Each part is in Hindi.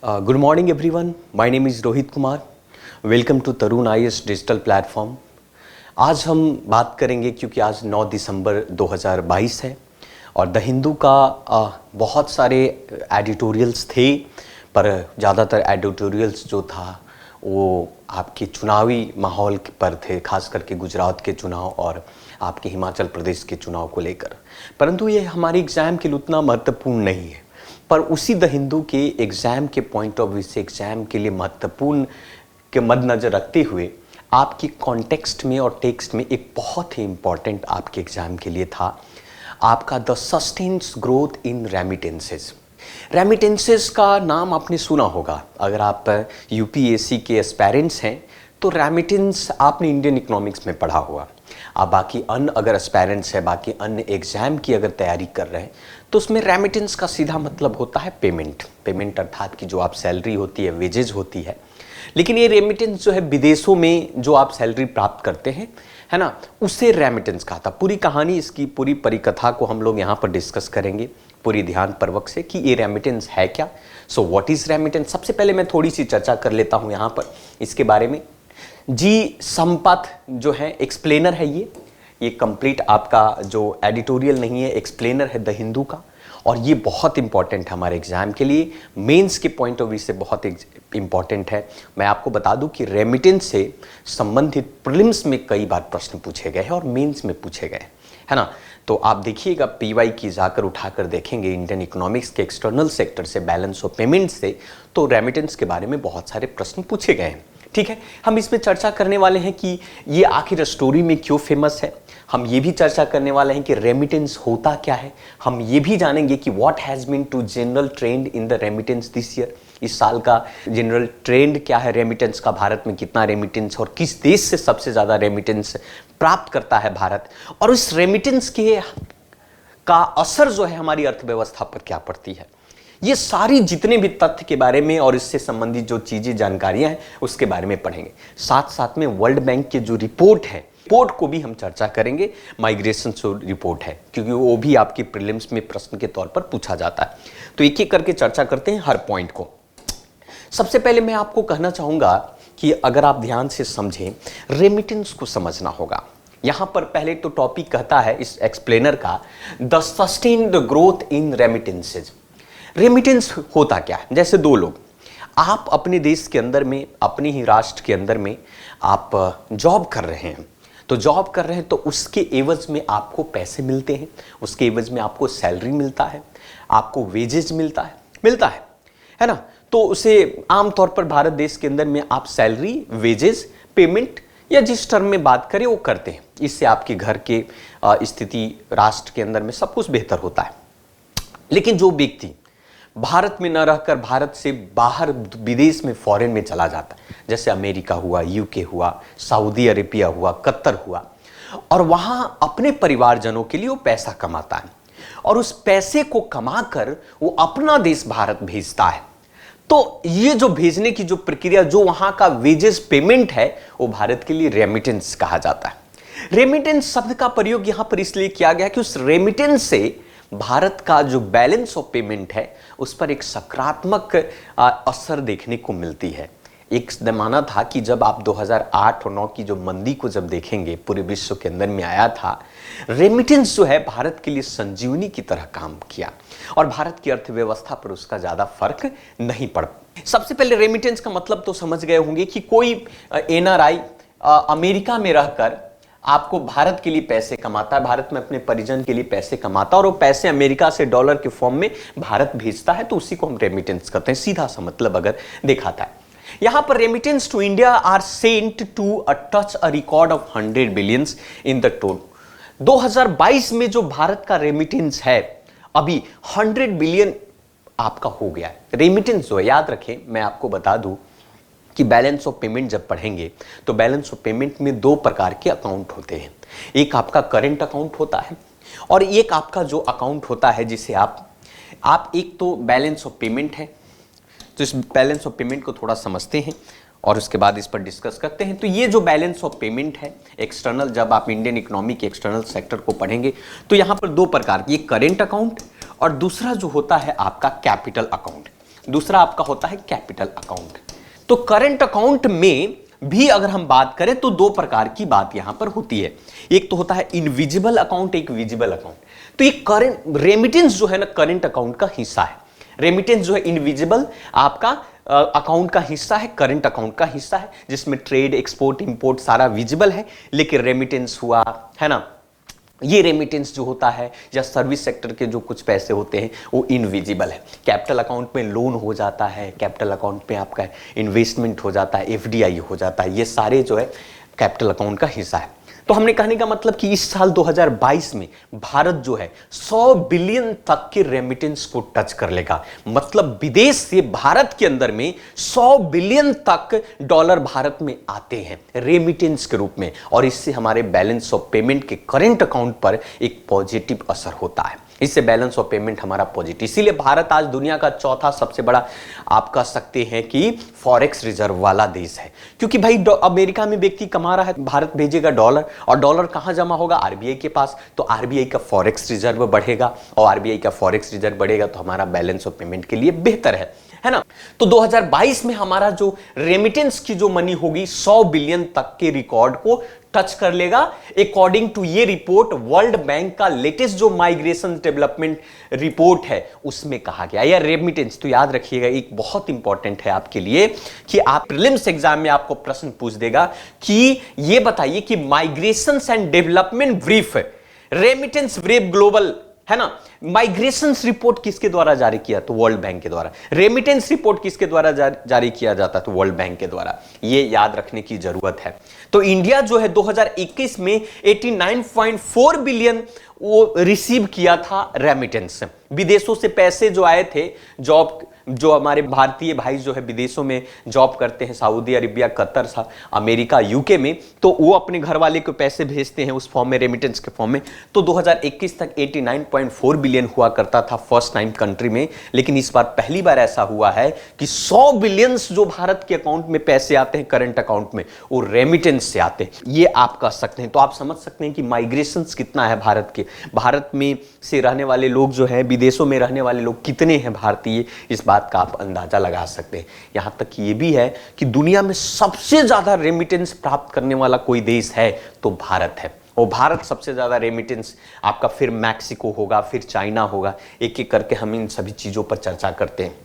Good morning everyone. My name is Rohit Kumar. Welcome to Tarun IAS digital platform. आज हम बात करेंगे क्योंकि आज 9 दिसंबर 2022 है और द हिंदू का बहुत सारे एडिटोरियल्स थे, पर ज़्यादातर एडिटोरियल्स जो था वो आपके चुनावी माहौल पर थे, खास करके गुजरात के चुनाव और आपके हिमाचल प्रदेश के चुनाव को लेकर. परंतु ये हमारे एग्ज़ाम के लिए उतना महत्वपूर्ण नहीं है. पर उसी द हिंदू के एग्ज़ाम के पॉइंट ऑफ व्यू से एग्ज़ाम के लिए महत्वपूर्ण के मद्देनज़र रखते हुए आपकी कॉन्टेक्स्ट में और टेक्स्ट में एक बहुत ही इम्पॉर्टेंट आपके एग्ज़ाम के लिए था आपका the sustains growth in remittances. Remittances का नाम आपने सुना होगा. अगर आप UPSC के एस्पायरेंट्स हैं तो रेमिटेंस आपने इंडियन इकोनॉमिक्स में पढ़ा हुआ. आप बाकी अन्य अगर एस्पायरेंट्स है, बाकी अन्य एग्ज़ाम की अगर तैयारी कर रहे हैं तो उसमें रेमिटेंस का सीधा मतलब होता है पेमेंट अर्थात कि जो आप सैलरी होती है, वेजेज होती है. लेकिन ये रेमिटेंस जो है विदेशों में जो आप सैलरी प्राप्त करते हैं, है ना, उसे रेमिटेंस कहा था. पूरी कहानी, इसकी पूरी परिकथा को हम लोग यहाँ पर डिस्कस करेंगे पूरी ध्यानपूर्वक से कि ये रेमिटेंस है क्या. So what is remittance. सबसे पहले मैं थोड़ी सी चर्चा कर लेता हूँ यहाँ पर इसके बारे में. जी संपत जो है एक्सप्लेनर है, ये कंप्लीट आपका जो एडिटोरियल नहीं है, एक्सप्लेनर है द हिंदू का. और ये बहुत इंपॉर्टेंट है हमारे एग्जाम के लिए, मेंस के पॉइंट ऑफ व्यू से बहुत इंपॉर्टेंट है. मैं आपको बता दूं कि रेमिटेंस से संबंधित प्रीलिम्स में कई बार प्रश्न पूछे गए हैं और मेंस में पूछे गए, है ना. तो आप देखिएगा PY की जाकर उठाकर देखेंगे इंडियन इकोनॉमिक्स के एक्सटर्नल सेक्टर से, बैलेंस ऑफ पेमेंट से, तो रेमिटेंस के बारे में बहुत सारे प्रश्न पूछे गए हैं. ठीक है, हम इसमें चर्चा करने वाले हैं कि ये आखिर स्टोरी में क्यों फेमस है. हम ये भी चर्चा करने वाले हैं कि रेमिटेंस होता क्या है. हम ये भी जानेंगे कि what has been to general trend in the remittance this year. इस साल का जनरल ट्रेंड क्या है रेमिटेंस का, भारत में कितना रेमिटेंस और किस देश से सबसे ज़्यादा रेमिटेंस प्राप्त करता है भारत, और इस रेमिटेंस के का असर जो है हमारी अर्थव्यवस्था पर क्या पड़ती है. ये सारी जितने भी तथ्य के बारे में और इससे संबंधित जो चीज़ें जानकारियां हैं उसके बारे में पढ़ेंगे. साथ साथ में वर्ल्ड बैंक के जो रिपोर्ट है, रिपोर्ट को भी हम चर्चा करेंगे. माइग्रेशन जो रिपोर्ट है, क्योंकि वो भी आपकी प्रीलिम्स में प्रश्न के तौर पर पूछा जाता है. तो एक एक करके चर्चा करते हैं हर पॉइंट को. सबसे पहले मैं आपको कहना चाहूँगा कि अगर आप ध्यान से समझें, रेमिटेंस को समझना होगा. यहाँ पर पहले तो टॉपिक कहता है इस एक्सप्लेनर का, the sustained growth in remittances. Remittance होता क्या है. जैसे दो लोग, आप अपने देश के अंदर में, अपने ही राष्ट्र के अंदर में आप जॉब कर रहे हैं, तो जॉब कर रहे हैं तो उसके एवज में आपको पैसे मिलते हैं, उसके एवज में आपको सैलरी मिलता है, आपको वेजेज मिलता है ना. तो उसे आमतौर पर भारत देश के अंदर में आप सैलरी, वेजेज, पेमेंट या जिस टर्म में बात करें वो करते हैं. इससे आपके घर के स्थिति, राष्ट्र के अंदर में सब कुछ बेहतर होता है. लेकिन जो व्यक्ति भारत में न रहकर भारत से बाहर विदेश में, फॉरेन में चला जाता है, जैसे अमेरिका हुआ, UK हुआ, सऊदी अरेबिया हुआ, कतर हुआ, और वहाँ अपने परिवारजनों के लिए वो पैसा कमाता है और उस पैसे को कमाकर वो अपना देश भारत भेजता है. तो ये जो भेजने की जो प्रक्रिया, जो वहाँ का वेजेस पेमेंट है, वो भारत के लिए रेमिटेंस कहा जाता है. रेमिटेंस शब्द का प्रयोग यहाँ पर इसलिए किया गया कि उस रेमिटेंस से भारत का जो बैलेंस ऑफ पेमेंट है उस पर एक सकारात्मक असर देखने को मिलती है. एक जमाना था कि जब आप 2008 और 9 की जो मंदी को जब देखेंगे, पूरे विश्व के अंदर में आया था, रेमिटेंस जो है भारत के लिए संजीवनी की तरह काम किया और भारत की अर्थव्यवस्था पर उसका ज़्यादा फर्क नहीं पड़ा. सबसे पहले रेमिटेंस का मतलब तो समझ गए होंगे कि कोई NRI अमेरिका में रहकर आपको भारत के लिए पैसे कमाता है, भारत में अपने परिजन के लिए पैसे कमाता है और वो पैसे अमेरिका से डॉलर के फॉर्म में भारत भेजता है, तो उसी को हम रेमिटेंस करते हैं. सीधा सा मतलब अगर दिखाता है. यहां पर remittance to India are sent to a touch a record of 100 billions in the total. 2022 में जो भारत का रेमिटेंस है अभी 100 बिलियन आपका हो गया है. रेमिटेंस जो है, याद रखें, मैं आपको बता दूं कि बैलेंस ऑफ पेमेंट जब पढ़ेंगे तो बैलेंस ऑफ पेमेंट में दो प्रकार के अकाउंट होते हैं. एक आपका करंट अकाउंट होता है और एक आपका जो अकाउंट होता है जिसे आप एक तो बैलेंस ऑफ पेमेंट है. तो इस बैलेंस ऑफ पेमेंट को थोड़ा समझते हैं और उसके बाद इस पर डिस्कस करते हैं. तो ये जो बैलेंस ऑफ पेमेंट है एक्सटर्नल, जब आप इंडियन इकोनॉमी के एक्सटर्नल सेक्टर को पढ़ेंगे तो यहाँ पर दो प्रकार की, एक करेंट अकाउंट और दूसरा जो होता है आपका कैपिटल अकाउंट. दूसरा आपका होता है कैपिटल अकाउंट। तो करंट अकाउंट में भी अगर हम बात करें तो दो प्रकार की बात यहां पर होती है, एक तो होता है इनविजिबल अकाउंट, एक विजिबल अकाउंट। तो ये करंट रेमिटेंस जो है ना करंट अकाउंट का हिस्सा है। रेमिटेंस जो है इनविजिबल आपका अकाउंट का हिस्सा है, करंट अकाउंट का हिस्सा है, जिसमें ट्रेड, एक्सपोर्ट, इंपोर्ट सारा विजिबल है। लेकिन रेमिटेंस हुआ है ना, ये रेमिटेंस जो होता है या सर्विस सेक्टर के जो कुछ पैसे होते हैं वो इनविजिबल है। कैपिटल अकाउंट में लोन हो जाता है, कैपिटल अकाउंट में आपका इन्वेस्टमेंट हो जाता है, एफडीआई हो जाता है, ये सारे जो है कैपिटल अकाउंट का हिस्सा है। तो हमने कहने का मतलब कि इस साल 2022 में भारत जो है 100 बिलियन तक के रेमिटेंस को टच कर लेगा। मतलब विदेश से भारत के अंदर में 100 बिलियन तक डॉलर भारत में आते हैं रेमिटेंस के रूप में, और इससे हमारे बैलेंस ऑफ पेमेंट के करंट अकाउंट पर एक पॉजिटिव असर होता है। इससे बैलेंस ऑफ पेमेंट हमारा पॉजिटिव, इसीलिए भारत आज दुनिया का चौथा सबसे बड़ा आप कह सकते हैं कि फॉरेक्स रिजर्व वाला देश है। क्योंकि भाई अमेरिका में व्यक्ति कमा रहा है, भारत भेजेगा डॉलर, और डॉलर कहां जमा होगा? आरबीआई के पास। तो आरबीआई का फॉरेक्स रिजर्व बढ़ेगा, और आरबीआई का फॉरेक्स रिजर्व बढ़ेगा तो हमारा बैलेंस ऑफ पेमेंट के लिए बेहतर है ना। तो 2022 में हमारा जो रेमिटेंस की जो मनी होगी 100 बिलियन तक के रिकॉर्ड को टच कर लेगा, अकॉर्डिंग टू ये रिपोर्ट वर्ल्ड बैंक का लेटेस्ट जो माइग्रेशन डेवलपमेंट रिपोर्ट है उसमें कहा गया। या रेमिटेंस तो याद रखिएगा, एक बहुत इंपॉर्टेंट है आपके लिए कि आप प्रीलिम्स एग्जाम में आपको प्रश्न पूछ देगा कि ये बताइए कि migration and development brief, remittance brief global, है ना। माइग्रेशन रिपोर्ट किसके द्वारा जारी किया? तो वर्ल्ड बैंक के द्वारा। रेमिटेंस रिपोर्ट किसके द्वारा जारी किया जाता? तो वर्ल्ड बैंक के द्वारा। ये याद रखने की जरूरत है। तो इंडिया जो है 2021 में 89.4 बिलियन वो रिसीव किया था रेमिटेंस से। विदेशों से पैसे जो आए थे, जॉब जो हमारे भारतीय भाई जो है विदेशों में जॉब करते हैं, Saudi Arabia, Qatar, America, UK में, तो वो अपने घर वाले को पैसे भेजते हैं उस फॉर्म में, रेमिटेंस के फॉर्म में। तो 2021 तक 89.4 बिलियन हुआ करता था फर्स्ट टाइम कंट्री में। लेकिन इस बार पहली बार ऐसा हुआ है कि 100 बिलियंस जो भारत के अकाउंट में पैसे आते हैं करंट अकाउंट में, वो रेमिटेंस से आते हैं। ये आप कह सकते हैं। तो आप समझ सकते हैं कि माइग्रेशन कितना है भारत के। भारत में से रहने वाले लोग जो है, विदेशों में रहने वाले लोग कितने हैं भारतीय, इस बात का आप अंदाजा लगा सकते हैं। यहां तक ये भी है कि दुनिया में सबसे ज्यादा रेमिटेंस प्राप्त करने वाला कोई देश है तो भारत है। और भारत सबसे ज्यादा रेमिटेंस आपका, फिर मैक्सिको होगा, फिर चाइना होगा, एक एक करके हम इन सभी चीजों पर चर्चा करते हैं।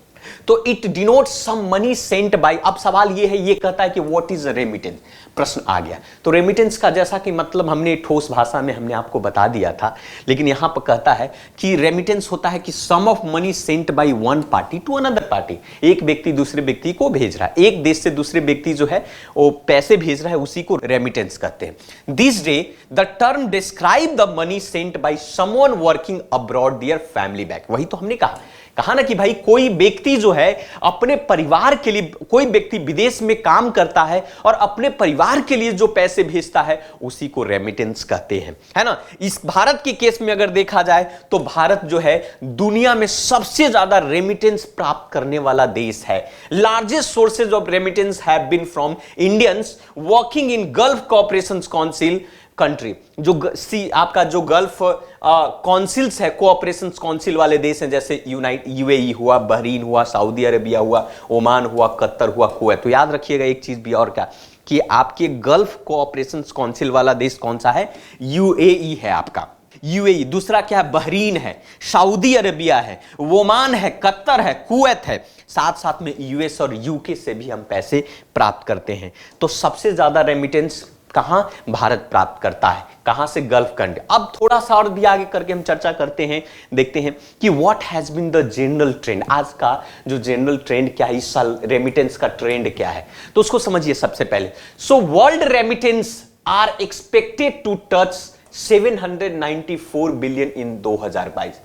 तो it denotes some money sent by. अब सवाल ये है, ये कहता है कि व्हाट इज रेमिटेंस, प्रश्न आ गया। तो रेमिटेंस का जैसा कि मतलब हमने ठोस भाषा में हमने आपको बता दिया था, लेकिन यहां पर कहता है कि रेमिटेंस होता है कि sum of money sent by one party to another party. एक व्यक्ति दूसरे व्यक्ति को भेज रहा है, एक देश से दूसरे व्यक्ति जो है वो पैसे भेज रहा है, उसी को रेमिटेंस कहते हैं। This day the term describe the money sent by someone working abroad their family back. वही तो हमने कहा ना कि भाई कोई व्यक्ति जो है अपने परिवार के लिए, कोई व्यक्ति विदेश में काम करता है और अपने परिवार के लिए जो पैसे भेजता है उसी को रेमिटेंस कहते हैं, है ना। इस भारत के केस में अगर देखा जाए तो भारत जो है दुनिया में सबसे ज्यादा रेमिटेंस प्राप्त करने वाला देश है। Largest sources of remittance have been from Indians working in Gulf Cooperation Council country. जो आपका जो गल्फ काउंसिल्स है, कोऑपरेशन काउंसिल वाले देश हैं, जैसे यूएई हुआ, बहरीन हुआ, सऊदी अरेबिया हुआ, ओमान हुआ, कतर हुआ, कुवैत। तो याद रखिएगा एक चीज भी और क्या, कि आपके गल्फ कोऑपरेशन काउंसिल वाला देश कौन सा है? यूएई है आपका, यूएई। दूसरा क्या है? बहरीन है, सऊदी अरेबिया है, ओमान है, कतर है, कुवैत है। साथ साथ में यूएस और यूके से भी हम पैसे प्राप्त करते हैं। तो सबसे ज्यादा रेमिटेंस कहां भारत प्राप्त करता है? कहां से? Gulf country. अब थोड़ा सा और भी आगे करके हम चर्चा करते हैं, देखते हैं कि what has been the general trend. आज का जो जनरल ट्रेंड क्या है, इस साल रेमिटेंस का ट्रेंड क्या है, तो उसको समझिए सबसे पहले। So world remittance are expected to touch 794 billion in 2022।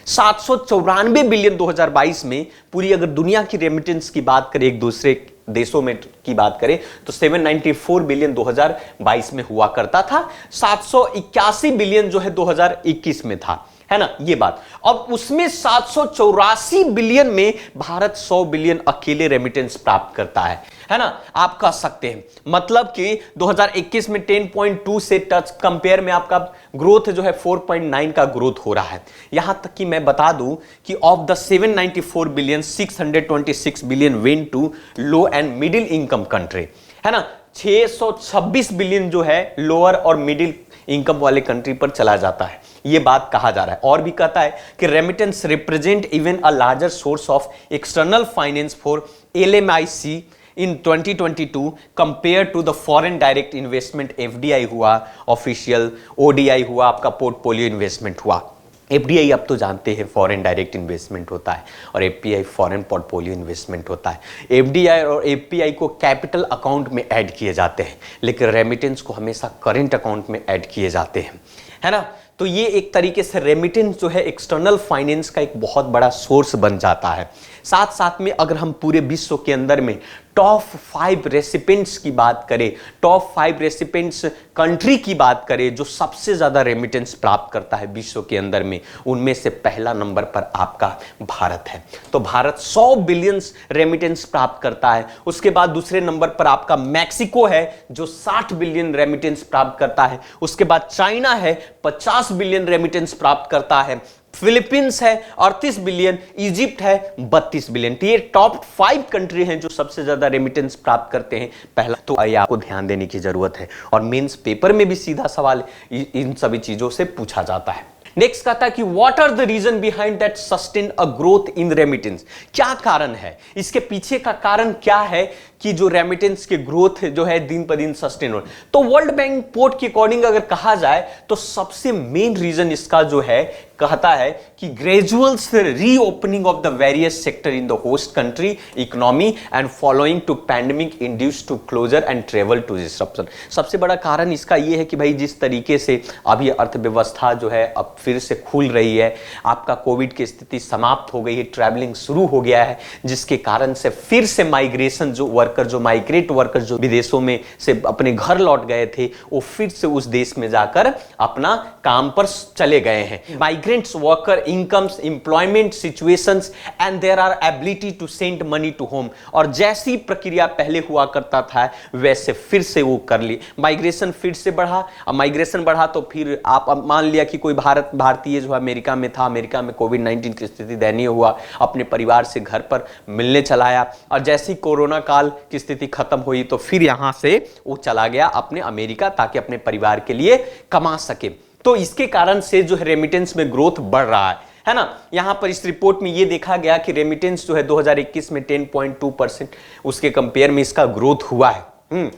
794 billion 2022 में। पूरी अगर दुनिया की रेमिटेंस की बात करें, एक दूसरे देशों में की बात करें, तो 794 बिलियन 2022 में हुआ करता था। 781 बिलियन जो है 2021 में था, है ना ये बात। अब उसमें 784 बिलियन में भारत 100 बिलियन अकेले रेमिटेंस प्राप्त करता है ना। आप कह सकते हैं मतलब कि 2021 में 10.2 से टच कंपेयर में आपका ग्रोथ जो है 4.9 का ग्रोथ हो रहा है। यहां तक कि मैं बता दूं कि of the 794 billion 626 billion went to low and middle income country, है ना। 626 बिलियन जो है लोअर और मिडिल इनकम वाले कंट्री पर चला जाता है, ये बात कहा जा रहा है। और भी कहता है कि remittance represent even a larger source of external finance for LMIC in 2022 compare to the foreign direct investment. FDI हुआ ऑफिशियल, ODI हुआ आपका पोर्टफोलियो इन्वेस्टमेंट हुआ। FDI आप तो जानते हैं फॉरेन डायरेक्ट इन्वेस्टमेंट होता है और FPI फॉरेन पोर्टफोलियो इन्वेस्टमेंट होता है। FDI और FPI को कैपिटल अकाउंट में ऐड किए जाते हैं, लेकिन रेमिटेंस को हमेशा करेंट अकाउंट में ऐड किए जाते हैं, है ना। तो ये एक तरीके से रेमिटेंस जो है एक्सटर्नल फाइनेंस का एक बहुत बड़ा सोर्स बन जाता है। साथ साथ में अगर हम पूरे विश्व के अंदर में टॉप 5 रेसिपेंट्स की बात करें, टॉप 5 रेसिपेंट्स कंट्री की बात करें जो सबसे ज्यादा रेमिटेंस प्राप्त करता है विश्व के अंदर में, उनमें से पहला नंबर पर आपका भारत है। तो भारत 100 बिलियन रेमिटेंस प्राप्त करता है। उसके बाद दूसरे नंबर पर आपका मैक्सिको है जो 60 बिलियन रेमिटेंस प्राप्त करता है। उसके बाद चाइना है 50 बिलियन रेमिटेंस प्राप्त करता है। फिलीपींस है 38 बिलियन, इजिप्ट है 32 बिलियन। तो ये टॉप 5 कंट्री हैं जो सबसे ज्यादा रेमिटेंस प्राप्त करते हैं। पहला तो ये आपको ध्यान देने की जरूरत है और मेंस पेपर में भी सीधा सवाल इन सभी चीजों से पूछा जाता है। नेक्स्ट कहता है कि what are the reason behind that sustain a growth in remittance. क्या कारण है, इसके पीछे का कारण क्या है कि जो रेमिटेंस के ग्रोथ जो है दिन पर दिन सस्टेन हो। तो वर्ल्ड बैंक रिपोर्ट के अकॉर्डिंग अगर कहा जाए तो सबसे मेन रीजन इसका जो है कहता है कि gradual reopening of the various sector in the host country economy and following to pandemic induced to closure and travel to disruption. सबसे बड़ा कारण इसका यह है कि भाई जिस तरीके से अभी अर्थव्यवस्था जो है अब फिर से खुल रही है, आपका कोविड की स्थिति समाप्त हो गई है, ट्रैवलिंग शुरू हो गया है, जिसके कारण से फिर से माइग्रेशन जो माइग्रेट वर्कर जो विदेशों में से अपने घर लौट गए थे वो फिर से उस देश में जाकर अपना काम पर चले गए हैं। Migrants worker incomes employment situations and there are ability to send money to home. और जैसी प्रक्रिया पहले हुआ करता था वैसे फिर से वो कर ली, माइग्रेशन फिर से बढ़ा। अब माइग्रेशन बढ़ा तो फिर आप अब मान लिया कि कोई भारतीय जो अमेरिका में था, अमेरिका में कोविड-19 की स्थिति दयनीय हुआ, अपने परिवार से घर पर मिलने चला आया और जैसी कोरोना काल की स्थिति खत्म हुई तो फिर यहां से वो चला गया अपने अमेरिका ताकि अपने परिवार के लिए कमा सके। तो इसके कारण से जो है रेमिटेंस में ग्रोथ बढ़ रहा है ना। यहां पर इस रिपोर्ट में ये देखा गया कि रेमिटेंस जो है 2021 में 10.2% उसके कंपेयर में इसका ग्रोथ हुआ है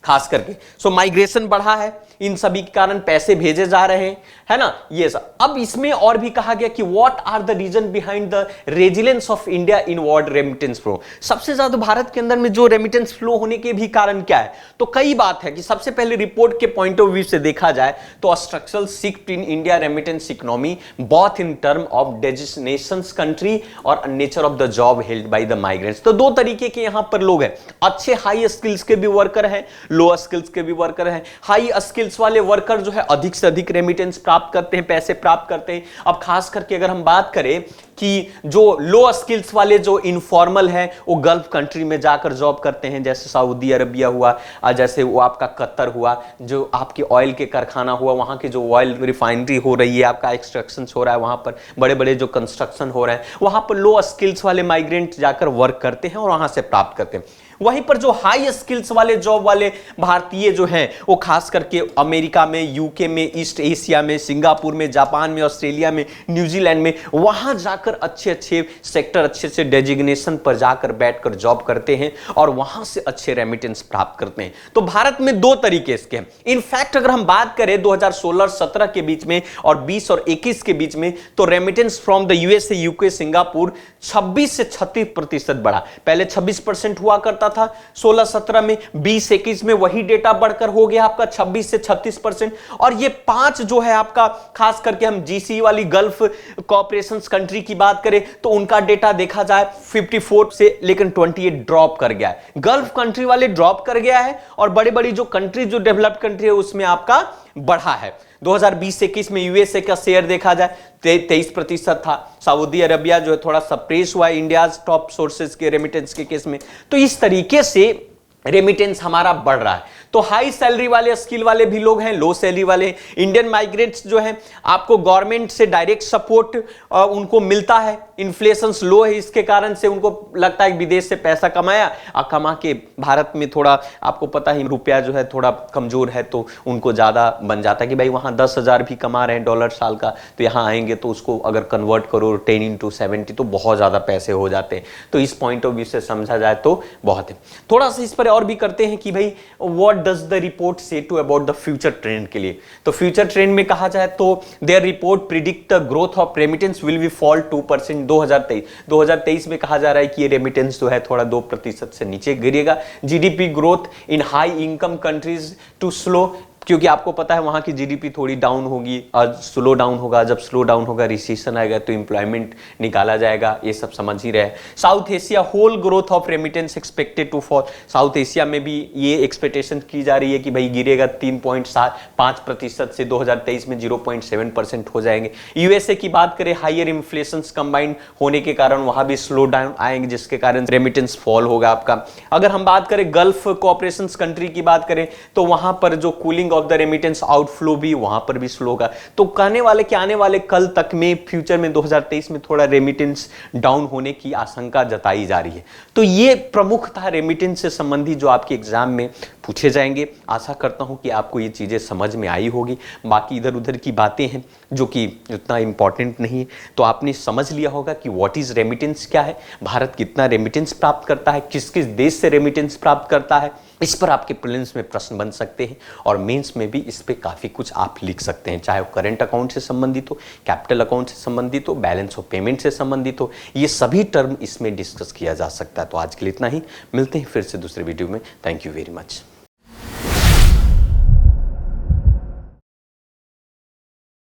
खास करके। सो माइग्रेशन बढ़ा है, इन सभी के कारण पैसे भेजे जा रहे हैं, है ना ये सब। अब इसमें और भी कहा गया कि what are the reason behind the resilience of India in world remittance flow. सबसे ज्यादा भारत के अंदर में जो रेमिटेंस फ्लो होने के भी कारण क्या है, तो कई बात है कि सबसे पहले रिपोर्ट के पॉइंट ऑफ व्यू से देखा जाए तो structural shift in India remittance economy both in term of destinations country और nature of the job held by the migrants. तो दो तरीके के यहां पर लोग हैं, अच्छे हाई स्किल्स के भी वर्कर हैं, लो स्किल्स के भी वर्कर हैं। हाई स्किल्स वाले वर्कर जो है अधिक से अधिक रेमिटेंस प्राप्त करते हैं, पैसे प्राप्त करते हैं। अब खास करके अगर हम बात करें कि जो लो स्किल्स वाले जो इनफॉर्मल हैं वो गल्फ कंट्री में जाकर जॉब करते हैं, जैसे सऊदी अरबिया हुआ, जैसे वो आपका कतर हुआ, जो आपके ऑयल के कारखाना हुआ, वहां की जो ऑयल रिफाइनरी हो रही है, आपका एक्सट्रैक्शन हो रहा है, वहां पर बड़े बड़े जो कंस्ट्रक्शन हो रहे हैं, वहां पर लो स्किल्स वाले माइग्रेंट जाकर वर्क करते हैं और वहां से प्राप्त करते हैं। वहीं पर जो हाई स्किल्स वाले जॉब वाले भारतीय जो हैं वो खास करके अमेरिका में, यूके में, ईस्ट एशिया में, सिंगापुर में, जापान में, ऑस्ट्रेलिया में, न्यूजीलैंड में, वहां जाकर अच्छे अच्छे सेक्टर, अच्छे अच्छे डेजिग्नेशन पर जाकर बैठकर जॉब करते हैं और वहां से अच्छे रेमिटेंस प्राप्त करते हैं। तो भारत में दो तरीके इसके हैं। इनफैक्ट अगर हम बात करें 2016-17 के बीच में और 20 और 21 के बीच में, तो remittance from the USA, UK, Singapore 26 से 36% बढ़ा। पहले 26% हुआ करता था 16-17 में, 20-21 में वही डेटा बढ़कर हो गया आपका 26 से 36%। और ये 5 जो है आपका, खास करके हम जीसी वाली गल्फ कॉर्पोरेशंस कंट्री की बात करें तो उनका डेटा देखा जाए 54 से लेकिन 28 ड्रॉप कर गया है। गल्फ कंट्री वाले ड्रॉप कर गया है और बड़ी बड़ी जो कंट्री, जो डेवलप्ड कंट्री है उसमें आपका बढ़ा है। 2020-21 में यूएसए का शेयर देखा जाए 23% था। सऊदी अरबिया जो है थोड़ा सप्रेस हुआ इंडिया टॉप सोर्सेज के रेमिटेंस के केस में। तो इस तरीके से रेमिटेंस हमारा बढ़ रहा है। तो हाई सैलरी वाले स्किल वाले भी लोग हैं, लो सैलरी वाले इंडियन माइग्रेंट्स जो हैं, आपको गवर्नमेंट से डायरेक्ट सपोर्ट उनको मिलता है। इन्फ्लेशन लो है, इसके कारण से उनको लगता है विदेश से पैसा कमाया और कमा के भारत में थोड़ा, आपको पता ही रुपया जो है थोड़ा कमजोर है तो उनको ज्यादा बन जाता है कि भाई वहां 10,000 भी कमा रहे हैं डॉलर साल का, तो यहाँ आएंगे तो उसको अगर कन्वर्ट करो 10 × 70 तो बहुत ज्यादा पैसे हो जाते हैं। तो इस पॉइंट ऑफ व्यू से समझा जाए तो बहुत है। थोड़ा सा इस पर और भी करते हैं कि भाई what does the report say to about the future trend के लिए। तो फ्यूचर ट्रेंड में कहा जाए तो there report predict the growth of remittance will be fall 2% 2023 में कहा जा रहा है कि ये रेमिटेंस जो है थोड़ा 2% से नीचे गिरेगा। GDP growth in high income countries to slow, क्योंकि आपको पता है वहां की जीडीपी थोड़ी डाउन होगी और स्लो डाउन होगा। जब स्लो डाउन होगा रिसेशन आएगा तो एम्प्लॉयमेंट निकाला जाएगा, ये सब समझ ही रहे। South Asia whole growth of remittance expected to fall, South Asia में भी ये एक्सपेक्टेशन की जा रही है कि भाई गिरेगा 3.5% से 2023 में 0.7% हो जाएंगे। यूएसए की बात करें, हाइयर इन्फ्लेशन कंबाइंड होने के कारण वहां भी स्लो डाउन आएंगे जिसके कारण रेमिटेंस फॉल होगा आपका। अगर हम बात करें गल्फ कोऑपरेशन कंट्री की बात करें तो वहां पर जो cooling of the remittance outflow भी वहां पर भी स्लो होगा। तो कहने वाले कि आने वाले कल तक में फ्यूचर में 2023 में थोड़ा रेमिटेंस डाउन होने की आशंका जताई जा रही है। तो ये प्रमुख था रेमिटेंस से संबंधी जो आपके एग्जाम में पूछे जाएंगे। आशा करता हूं कि आपको ये चीजें समझ में आई होगी। बाकी इधर उधर की बातें हैं जो कि उतना इंपॉर्टेंट नहीं है, तो आपने समझ लिया होगा कि व्हाट इज रेमिटेंस क्या है, भारत कितना रेमिटेंस प्राप्त करता है, किस किस देश से रेमिटेंस प्राप्त करता है। इस पर आपके प्रीलिम्स में प्रश्न बन सकते हैं और मेंस में भी इस पे काफ़ी कुछ आप लिख सकते हैं, चाहे वो करंट अकाउंट से संबंधित हो, कैपिटल अकाउंट से संबंधित हो, बैलेंस ऑफ पेमेंट से संबंधित हो, ये सभी टर्म इसमें डिस्कस किया जा सकता है। तो आज के लिए इतना ही, मिलते हैं फिर से दूसरे वीडियो में। Thank you very much.